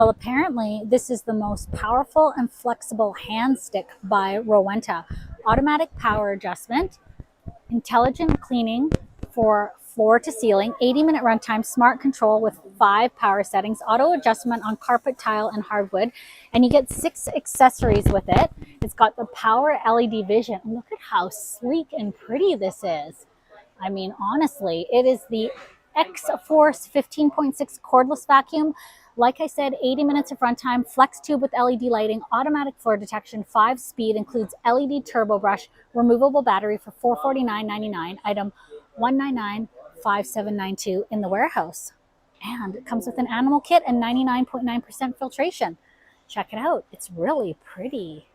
Well, apparently this is the most powerful and flexible hand stick by Rowenta. Automatic power adjustment, intelligent cleaning for floor to ceiling, 80-minute runtime, smart control with 5 power settings, auto adjustment on carpet, tile, and hardwood, and you get 6 accessories with it. It's got the power LED vision. Look at how sleek and pretty this is. I mean, honestly, it is the X-Force 15.6 cordless vacuum. Like I said, 80 minutes of runtime, flex tube with LED lighting, automatic floor detection, 5-speed, includes LED turbo brush, removable battery for $449.99, item 1995792 in the warehouse. And it comes with an animal kit and 99.9% filtration. Check it out. It's really pretty.